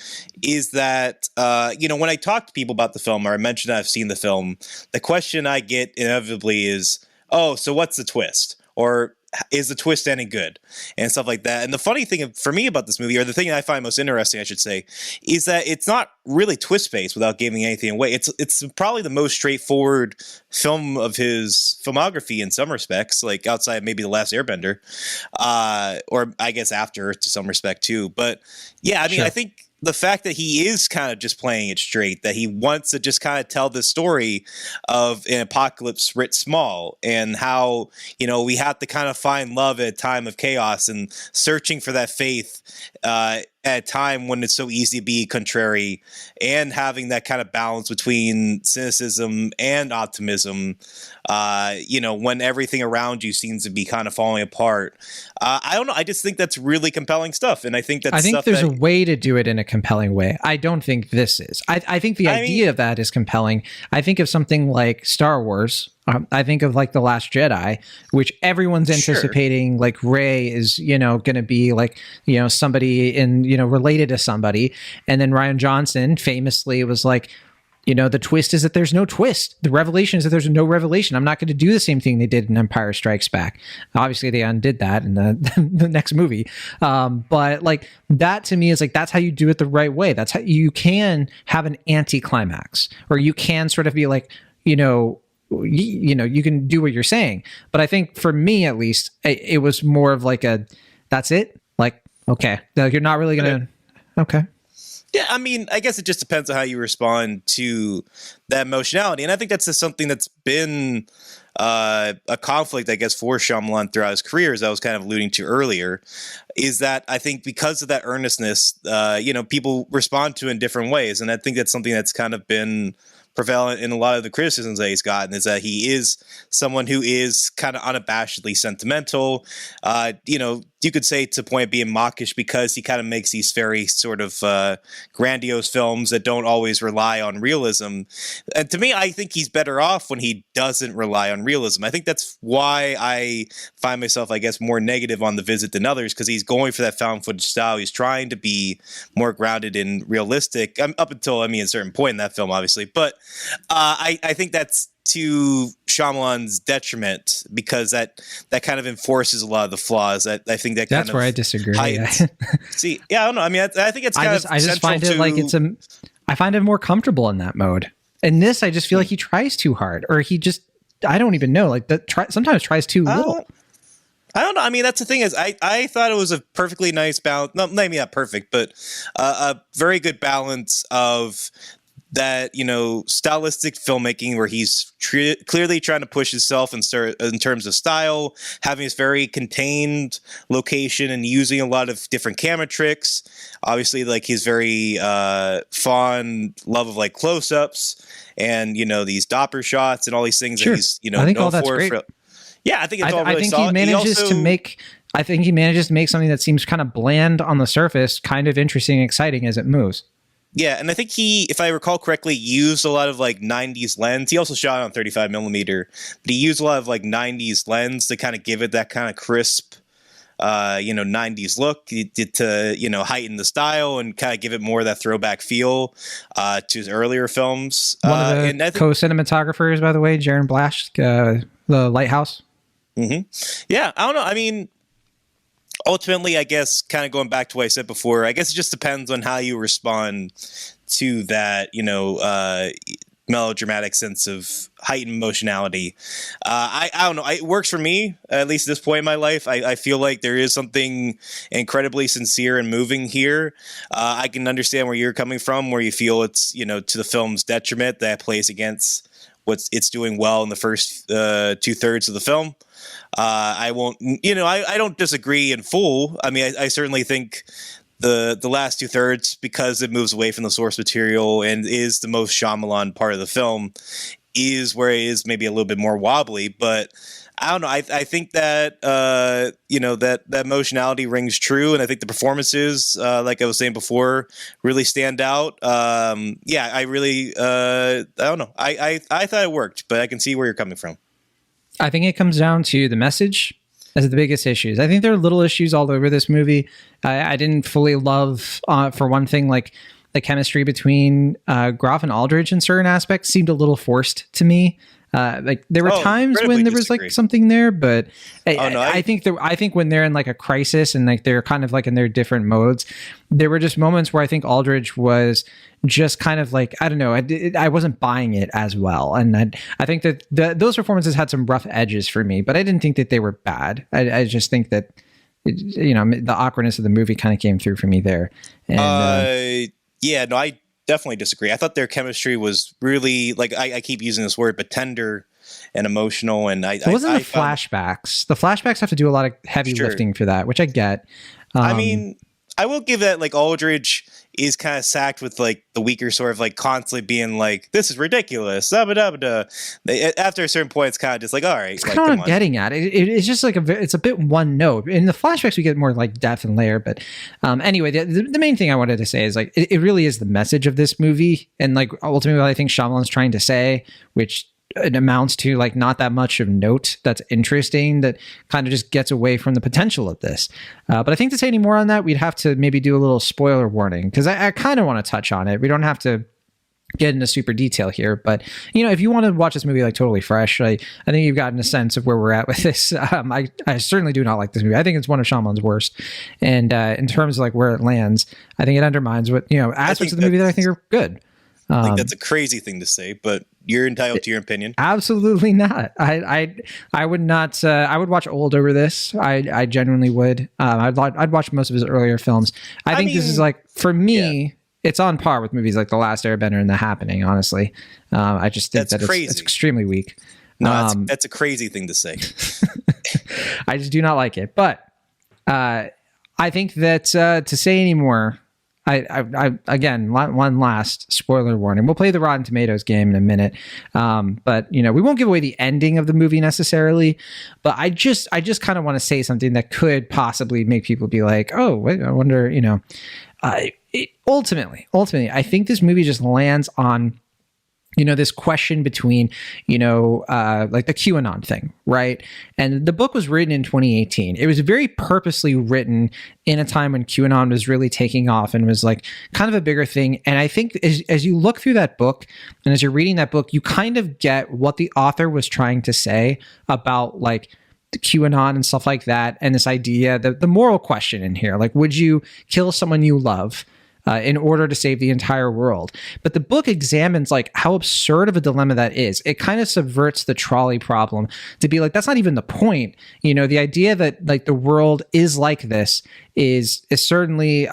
is that, when I talk to people about the film, or I mention I've seen the film, the question I get inevitably is, oh, so what's the twist? Or is the twist any good? And stuff like that. And the funny thing for me about this movie, or the thing I find most interesting, I should say, is that it's not really twist-based without giving anything away. It's probably the most straightforward film of his filmography in some respects, like outside maybe The Last Airbender, or I guess after to some respect too. But yeah, I mean, I think the fact that he is kind of just playing it straight, that he wants to just kind of tell the story of an apocalypse writ small, and how, we have to kind of find love at a time of chaos and searching for that faith at a time when it's so easy to be contrary, and having that kind of balance between cynicism and optimism, when everything around you seems to be kind of falling apart. I don't know. I just think that's really compelling stuff. And I think there's a way to do it in a compelling way. I don't think this is. I think the idea of that is compelling. I think of something like Star Wars. I think of like The Last Jedi, which everyone's anticipating, like Rey is, going to be like, somebody related to somebody. And then Rian Johnson famously was like, the twist is that there's no twist. The revelation is that there's no revelation. I'm not going to do the same thing they did in Empire Strikes Back. Obviously, they undid that in the next movie. But like that to me is like, that's how you do it the right way. That's how you can have an anticlimax, or you can sort of be like, you can do what you're saying. But I think for me, at least, it was more of like that's it. Like, okay, like you're not really going to, okay. Yeah, I mean, I guess it just depends on how you respond to that emotionality. And I think that's just something that's been a conflict, I guess, for Shyamalan throughout his career, as I was kind of alluding to earlier, is that I think because of that earnestness, people respond to it in different ways. And I think that's something that's kind of been prevalent in a lot of the criticisms that he's gotten, is that he is someone who is kind of unabashedly sentimental, you could say to point being mawkish because he kind of makes these very sort of grandiose films that don't always rely on realism. And to me, I think he's better off when he doesn't rely on realism. I think that's why I find myself, I guess, more negative on The Visit than others, because he's going for that found footage style. He's trying to be more grounded and realistic up until, a certain point in that film, obviously. But I think that's to Shyamalan's detriment, because that kind of enforces a lot of the flaws. I think that's where I disagree. See, yeah, I don't know. I think it's I just find it like I find it more comfortable in that mode. In this, I just feel like he tries too hard, or he just, I don't even know, like sometimes tries too little. I don't know. That's the thing is, I thought it was a perfectly nice balance. No, maybe not perfect, but a very good balance of that, stylistic filmmaking where he's clearly trying to push himself in terms of style, having this very contained location and using a lot of different camera tricks. Obviously, like his very fond love of like close-ups and, these Doppler shots and all these things that he's, I think all that's great. Yeah, I think it's all really solid. I think he manages to make something that seems kind of bland on the surface, kind of interesting and exciting as it moves. Yeah, and I think he, if I recall correctly, used a lot of like 90s lens. He also shot on 35 millimeter, but he used a lot of like 90s lens to kind of give it that kind of crisp, 90s look. He did to, heighten the style and kind of give it more of that throwback feel to his earlier films. One of the co-cinematographers, by the way, Jaron Blasch, The Lighthouse. Mm-hmm. Yeah, I don't know. Ultimately, I guess, kind of going back to what I said before, I guess it just depends on how you respond to that, melodramatic sense of heightened emotionality. I don't know. It works for me, at least at this point in my life. I feel like there is something incredibly sincere and moving here. I can understand where you're coming from, where you feel it's, to the film's detriment that plays against what it's doing well in the first 2/3 of the film. I won't, I don't disagree in full. I certainly think the last 2/3, because it moves away from the source material and is the most Shyamalan part of the film, is where it is maybe a little bit more wobbly. But I don't know. I think that, that emotionality rings true. And I think the performances, like I was saying before, really stand out. I really, I don't know. I thought it worked, but I can see where you're coming from. I think it comes down to the message as the biggest issues. I think there are little issues all over this movie. I didn't fully love, for one thing, like the chemistry between Groff and Aldridge in certain aspects seemed a little forced to me. Like there were times when there was like something there, but I think when they're in like a crisis and like they're kind of like in their different modes, there were just moments where I think Aldridge was just kind of like, I don't know, I wasn't buying it as well. And I think that those performances had some rough edges for me, but I didn't think that they were bad. I just think that, the awkwardness of the movie kind of came through for me there. And, I definitely disagree. I thought their chemistry was really, like, I keep using this word, but tender and emotional. And it wasn't the flashbacks. The flashbacks have to do a lot of heavy lifting for that, which I get. I will give that, like, Aldridge is kind of sacked with like the weaker sort of like constantly being like, this is ridiculous. After a certain point, it's kind of just like, all right. It's kind of what I'm getting at. It's just like it's a bit one note. In the flashbacks, we get more like depth and layer. But anyway, the main thing I wanted to say is like, it really is the message of this movie. And like ultimately what I think Shyamalan's trying to say, which it amounts to like not that much of note that's interesting, that kind of just gets away from the potential of this. But I think to say any more on that, we'd have to maybe do a little spoiler warning, because I kind of want to touch on it. We don't have to get into super detail here, but if you want to watch this movie like totally fresh, I think you've gotten a sense of where we're at with this. I certainly do not like this movie. I think it's one of Shyamalan's worst, and in terms of like where it lands, I think it undermines what aspects of the movie that I think are good. I think that's a crazy thing to say, but you're entitled to your opinion. Absolutely not. I would not. I would watch Old over this. I genuinely would. I'd watch most of his earlier films. I think this is like, for me, it's on par with movies like The Last Airbender and The Happening. Honestly, I just think that it's extremely weak. No, that's a crazy thing to say. I just do not like it. But I think that to say any more, Again, one last spoiler warning. We'll play the Rotten Tomatoes game in a minute, but we won't give away the ending of the movie necessarily. But I just kind of want to say something that could possibly make people be like, oh, wait, I wonder. Ultimately, I think this movie just lands on this question between, like the QAnon thing, right? And the book was written in 2018. It was very purposely written in a time when QAnon was really taking off and was like kind of a bigger thing. And I think as you look through that book and as you're reading that book, you kind of get what the author was trying to say about like the QAnon and stuff like that. And this idea, the moral question in here, like, would you kill someone you love in order to save the entire world? But the book examines like how absurd of a dilemma that is. It kind of subverts the trolley problem to be like, that's not even the point. The idea that like the world is like this is certainly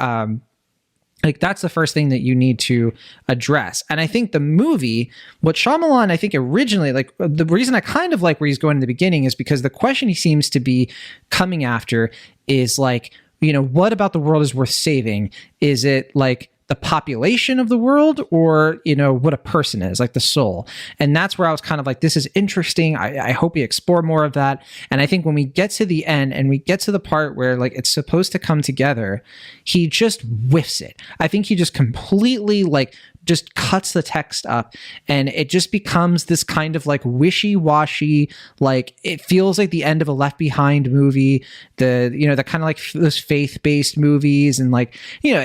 like that's the first thing that you need to address. And I think the movie, what Shyamalan, I think originally, like the reason I kind of like where he's going in the beginning is because the question he seems to be coming after is like, what about the world is worth saving? Is it like the population of the world or, what a person is, like the soul? And that's where I was kind of like, this is interesting. I hope we explore more of that. And I think when we get to the end and we get to the part where like it's supposed to come together, he just whiffs it. I think he just completely like just cuts the text up and it just becomes this kind of like wishy-washy, like it feels like the end of a Left Behind movie, the kind of like those faith-based movies, and like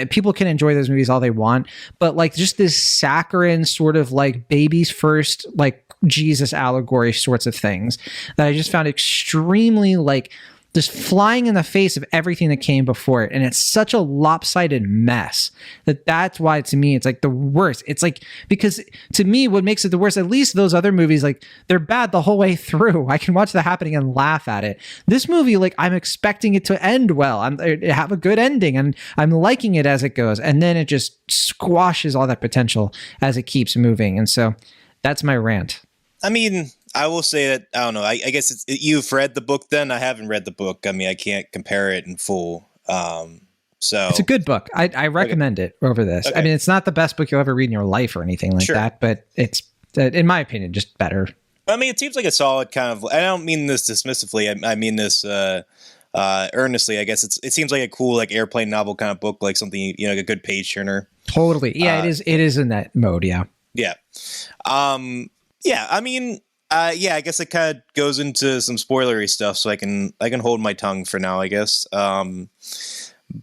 people can enjoy those movies all they want, but like just this saccharine sort of like baby's first like Jesus allegory sorts of things that I just found extremely like just flying in the face of everything that came before it. And it's such a lopsided mess that's why to me, it's like the worst. It's like, because to me, what makes it the worst, at least those other movies, like they're bad the whole way through. I can watch The Happening and laugh at it. This movie, like I'm expecting it to end well. It have a good ending and I'm liking it as it goes. And then it just squashes all that potential as it keeps moving. And so that's my rant. I mean, I will say that, I don't know, I guess you've read the book then. I haven't read the book. I mean, I can't compare it in full. So it's a good book. I recommend it over this. Okay. I mean, it's not the best book you'll ever read in your life or anything like that, but it's, in my opinion, just better. I mean, it seems like a solid kind of, I don't mean this dismissively. I mean this earnestly. I guess it seems like a cool, like airplane novel kind of book, like something, like a good page turner. Totally. Yeah, it is in that mode. Yeah. Yeah. Yeah. I mean, I guess it kind of goes into some spoilery stuff, so I can hold my tongue for now, I guess.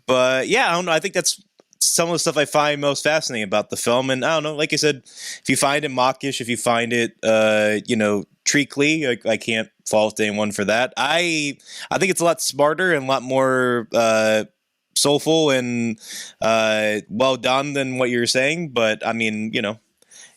But yeah, I don't know. I think that's some of the stuff I find most fascinating about the film. And I don't know, like I said, if you find it mawkish, if you find it, treacly, I can't fault anyone for that. I think it's a lot smarter and a lot more soulful and well done than what you're saying. But I mean,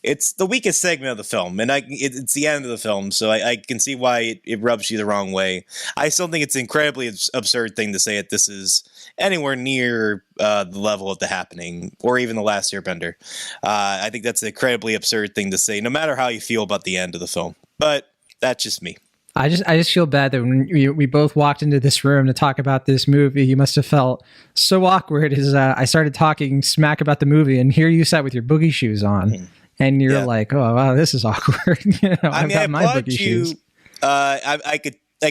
it's the weakest segment of the film, and it's the end of the film, so I can see why it rubs you the wrong way. I still think it's an incredibly absurd thing to say that this is anywhere near the level of The Happening or even The Last Airbender. I think that's an incredibly absurd thing to say, no matter how you feel about the end of the film. But that's just me. I just feel bad that when we both walked into this room to talk about this movie, you must have felt so awkward as I started talking smack about the movie, and here you sat with your boogie shoes on. And you're like, oh, wow, this is awkward. I've got my boogie shoes. I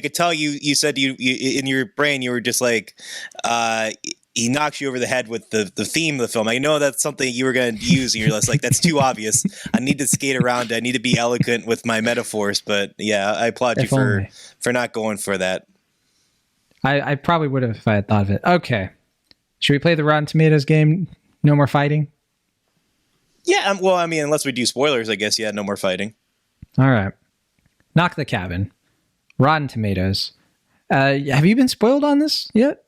could tell you said you in your brain, you were just like, he knocks you over the head with the theme of the film. I know that's something you were going to use, and you're just like, that's too obvious. I need to skate around. I need to be eloquent with my metaphors. But yeah, I applaud you for not going for that. I probably would have if I had thought of it. Okay. Should we play the Rotten Tomatoes game? No more fighting? Yeah, well, I mean, unless we do spoilers, I guess, no more fighting. All right. Knock the Cabin. Rotten Tomatoes. Have you been spoiled on this yet?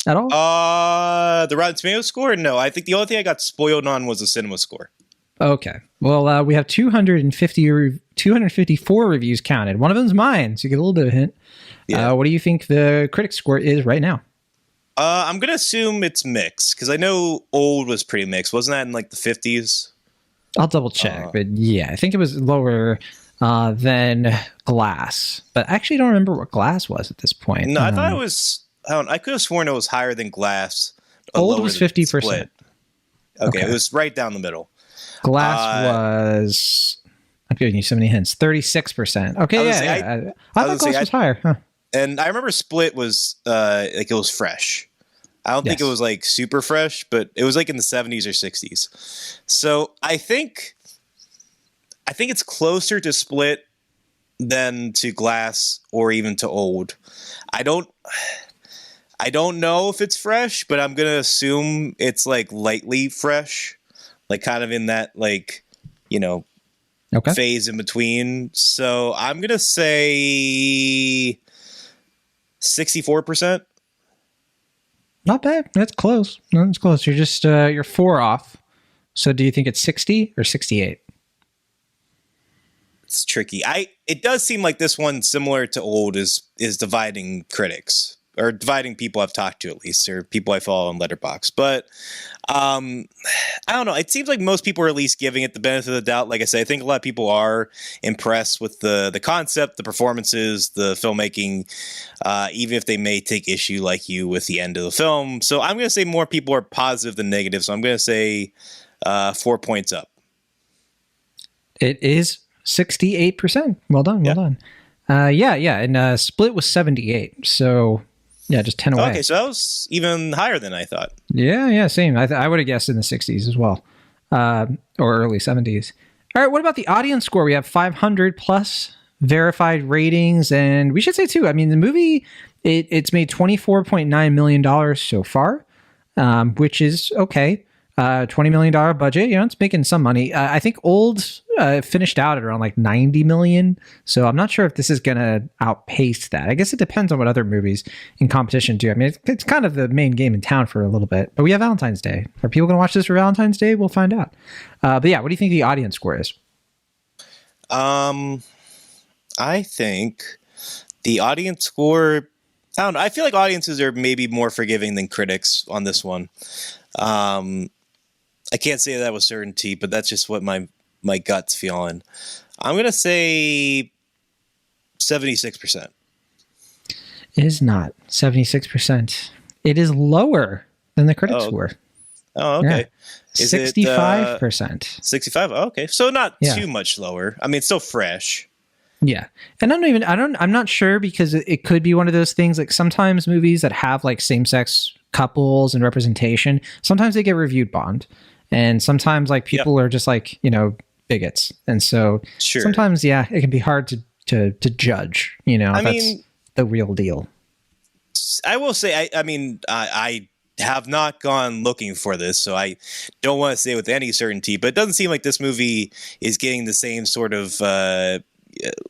At all? The Rotten Tomatoes score? No, I think the only thing I got spoiled on was the cinema score. Okay. Well, we have 254 reviews counted. One of them's mine, so you get a little bit of a hint. Yeah. What do you think the critic score is right now? I'm going to assume it's mixed, because I know Old was pretty mixed. Wasn't that in like the 50s? I'll double check, but yeah, I think it was lower than Glass. But I actually don't remember what Glass was at this point. No, I thought it was... I could have sworn it was higher than Glass. Old was 50%. Okay, it was right down the middle. Glass was... I'm giving you so many hints. 36%. Okay, I thought Glass was higher. Huh. And I remember Split was like it was fresh. I don't think it was like super fresh, but it was like in the 70s or 60s. So I think it's closer to Split than to Glass or even to Old. I don't know if it's fresh, but I'm gonna assume it's like lightly fresh, like kind of in that like, you know, phase in between. So I'm gonna say 64%. Not bad. That's close. That's close. You're just you're 4 off. So do you think it's 60 or 68? It's tricky. It does seem like this one, similar to Old, is dividing critics, or dividing people I've talked to, at least, or people I follow on Letterboxd. But I don't know. It seems like most people are at least giving it the benefit of the doubt. Like I said, I think a lot of people are impressed with the concept, the performances, the filmmaking, even if they may take issue like you with the end of the film. So I'm going to say more people are positive than negative. So I'm going to say 4 points up. It is 68%. Well done. Well done. And Split was 78. So yeah, just 10 away. Okay, so that was even higher than I thought. Yeah, same. I would have guessed in the 60s as well, or early 70s. All right, what about the audience score? We have 500 plus verified ratings, and we should say too, I mean, the movie, it's made $24.9 million so far, which is okay. $20 million budget, you know, it's making some money. I think Old finished out at around like 90 million. So I'm not sure if this is going to outpace that. I guess it depends on what other movies in competition do. I mean, it's kind of the main game in town for a little bit, but we have Valentine's Day. Are people going to watch this for Valentine's Day? We'll find out. But yeah, what do you think the audience score is? I think the audience score, I don't know. I feel like audiences are maybe more forgiving than critics on this one. I can't say that with certainty, but that's just what my gut's feeling. I'm going to say 76%. It is not 76%. It is lower than the critics score. Oh, okay. Yeah. 65%. 65. Oh, okay. So not too much lower. I mean, it's still fresh. Yeah. And I'm not sure, because it could be one of those things, like sometimes movies that have like same-sex couples and representation, sometimes they get reviewed bond. And sometimes like people are just like, you know, bigots. And so sometimes, it can be hard to judge, you know, that's the real deal. I will say, I have not gone looking for this, so I don't want to say with any certainty, but it doesn't seem like this movie is getting the same sort of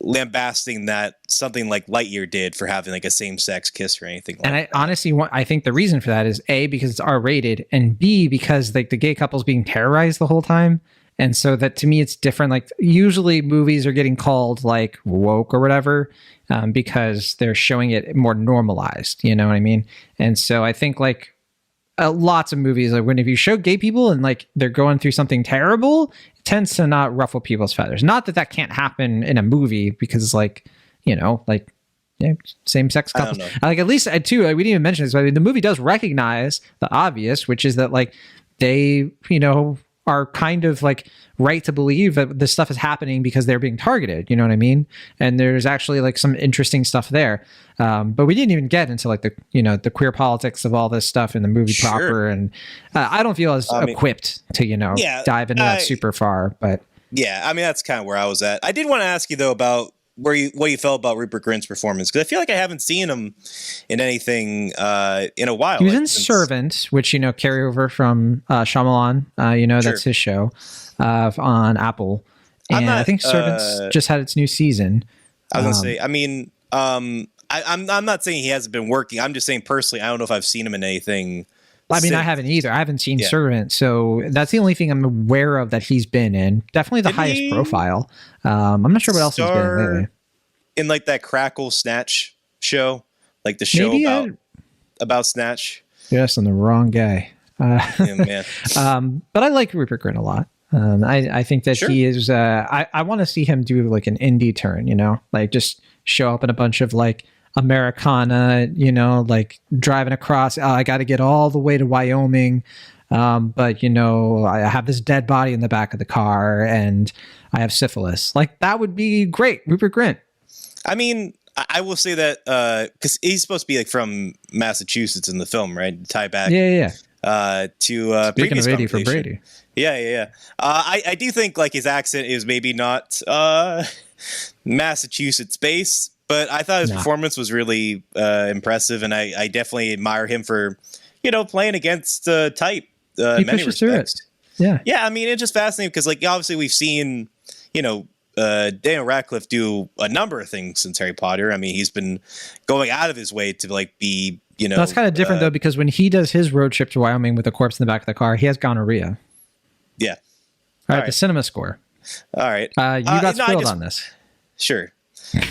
lambasting that something like Lightyear did for having like a same-sex kiss or anything like that. And I think the reason for that is A, because it's R-rated, and B, because like the gay couple's being terrorized the whole time. And so that, to me, it's different. Like usually movies are getting called like woke or whatever, because they're showing it more normalized, you know what I mean? And so I think like lots of movies, like if you show gay people and like they're going through something terrible, it tends to not ruffle people's feathers. Not that can't happen in a movie, because like, you know, like same-sex couples. Like at least too, we didn't even mention this, but I mean, the movie does recognize the obvious, which is that like they, you know, are kind of like right to believe that this stuff is happening because they're being targeted, you know what I mean? And there's actually like some interesting stuff there. But we didn't even get into like the, you know, the queer politics of all this stuff in the movie proper. And I don't feel as equipped to, you know, dive into that super far, but yeah, I mean, that's kind of where I was at. I did want to ask you though about what you felt about Rupert Grint's performance, because I feel like I haven't seen him in anything in a while. He was in Servant, which, you know, carry over from Shyamalan. You know, that's his show on Apple. And I think Servant's just had its new season. I was gonna say, I mean, I'm not saying he hasn't been working. I'm just saying personally, I don't know if I've seen him in anything. I mean, I haven't either. I haven't seen Servant, so that's the only thing I'm aware of that he's been in. Definitely the highest profile. I'm not sure what else he's been in lately. In like that Crackle Snatch show, like the show about Snatch. Yes, I'm the wrong guy. Man. But I like Rupert Grint a lot. I think that he is. I want to see him do like an indie turn. You know, like just show up in a bunch of like Americana, you know, like driving across. I got to get all the way to Wyoming But I have this dead body in the back of the car and I have syphilis. Like, that would be great. Rupert Grint. I mean, I will say that because he's supposed to be like from Massachusetts in the film, right? Tie back, to speaking of 80 for Brady. Yeah. I do think like his accent is maybe not Massachusetts based, but I thought his performance was really impressive, and I definitely admire him for playing against type. He many pushes through it. Yeah. I mean, it's just fascinating because like obviously we've seen Daniel Radcliffe do a number of things since Harry Potter. I mean, he's been going out of his way to like be That's kind of different though, because when he does his road trip to Wyoming with a corpse in the back of the car, he has gonorrhea. Yeah. All right, the cinema score. All right. You got spoiled on this. Sure.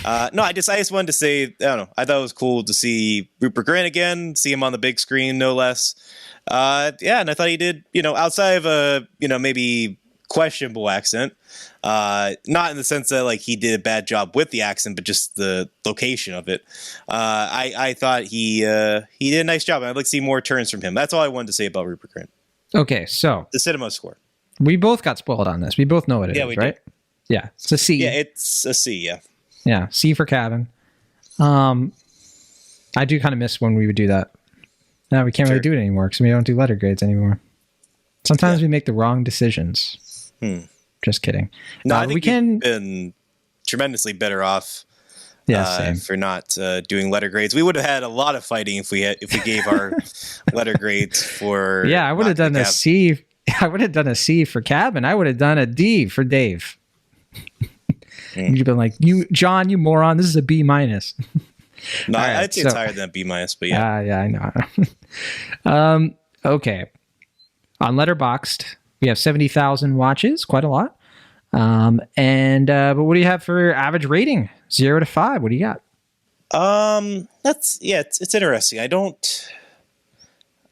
I just wanted to say, I don't know. I thought it was cool to see Rupert Grint again, see him on the big screen, no less. And I thought he did, outside of a, maybe questionable accent, not in the sense that like he did a bad job with the accent, but just the location of it. I thought he did a nice job. I'd like to see more turns from him. That's all I wanted to say about Rupert Grint. Okay, so the cinema score. We both got spoiled on this. We both know what it is, right? Did. Yeah, it's a C. Yeah, it's a C. Yeah. Yeah, C for cabin. I do kind of miss when we would do that. Now we can't really do it anymore because we don't do letter grades anymore. Sometimes we make the wrong decisions. Just kidding. No, I think we've been tremendously better off. For not doing letter grades. We would have had a lot of fighting if we gave our letter grades for. Yeah, I would have done a C. I would have done a C for cabin. I would have done a D for Dave. You've been like, John, you moron. This is a B minus. No, right, I'd say it's higher than a B minus, but yeah. Yeah, I know. Okay. On Letterboxd, we have 70,000 watches, quite a lot. But what do you have for average rating? 0 to 5. What do you got? It's interesting. I don't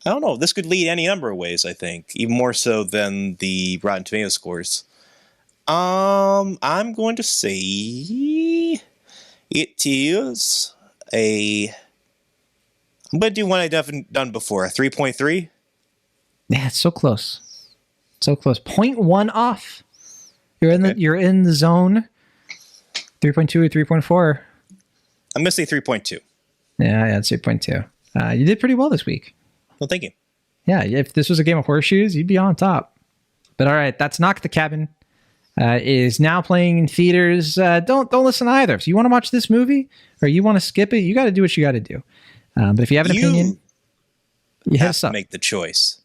know. This could lead any number of ways, I think, even more so than the Rotten Tomatoes scores. I'm going to say it is I'm going to do one I've done before, a 3.3. Yeah, it's so close. So close. 0.1 off. You're in the zone. 3.2 or 3.4. I'm going to say 3.2. Yeah, it's 3.2. You did pretty well this week. Well, thank you. Yeah, if this was a game of horseshoes, you'd be on top. But all right, that's Knock at the Cabin. It is now playing in theaters. Don't listen either. If you want to watch this movie or you want to skip it, you got to do what you got to do. But if you have an opinion, you have to make the choice.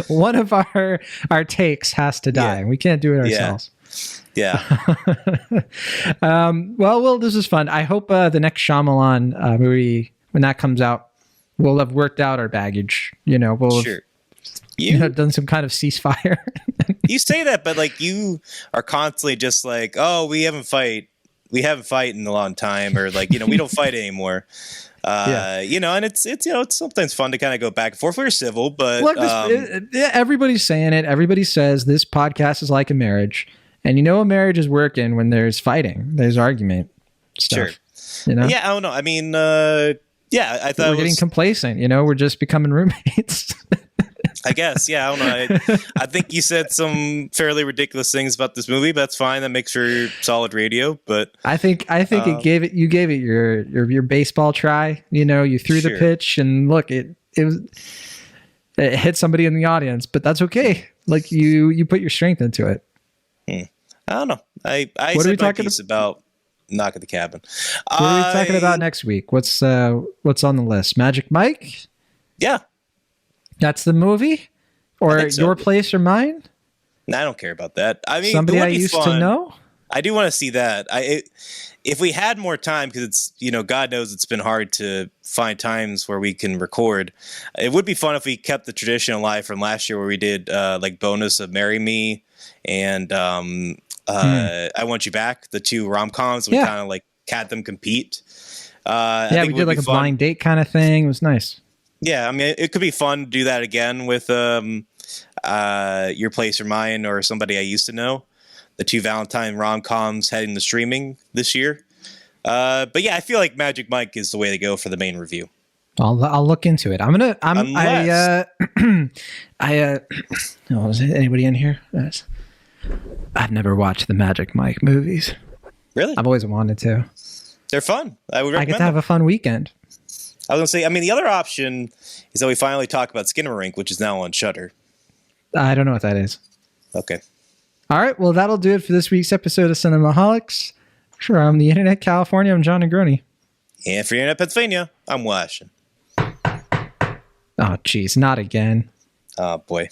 One of our takes has to die, and we can't do it ourselves. Yeah. Well, this is fun. I hope the next Shyamalan movie, when that comes out, we'll have worked out our baggage. We'll have done some kind of ceasefire. You say that, but like you are constantly just like, oh, we haven't fight in a long time, or like we don't fight anymore. And it's sometimes fun to kind of go back and forth. We're civil, but look, everybody's saying it. Everybody says this podcast is like a marriage, and a marriage is working when there's fighting, there's argument stuff. Sure. Yeah, I don't know. I mean, I thought we're getting complacent. We're just becoming roommates. I guess, yeah. I don't know. I think you said some fairly ridiculous things about this movie, but that's fine. That makes for solid radio. But I think you gave it your baseball try. You threw the pitch, and look, it hit somebody in the audience, but that's okay. Like you put your strength into it. I don't know. I said my piece about Knock at the Cabin. What are we talking about next week? What's on the list? Magic Mike? Yeah. That's the movie? Or Your Place or Mine? No, I don't care about that. I mean, somebody I used to know? I do want to see that. If we had more time, because it's, God knows it's been hard to find times where we can record. It would be fun if we kept the tradition alive from last year where we did like bonus of Marry Me and I Want You Back, the two rom-coms. We kind of like had them compete. We did like a blind date kind of thing. It was nice. Yeah, I mean, it could be fun to do that again with Your Place or Mine or Somebody I Used to Know, the two Valentine rom-coms heading to streaming this year. But yeah, I feel like Magic Mike is the way to go for the main review. I'll look into it. Was it anybody in here? I've never watched the Magic Mike movies. Really? I've always wanted to. They're fun. I would recommend I get to have a fun weekend. I was going to say, I mean, the other option is that we finally talk about Skinamarink, which is now on Shudder. I don't know what that is. Okay. All right. Well, that'll do it for this week's episode of Cinemaholics. Sure. I'm the Internet California. I'm John Negroni. And for Internet Pennsylvania, I'm Washington. Oh, geez. Not again. Oh, boy.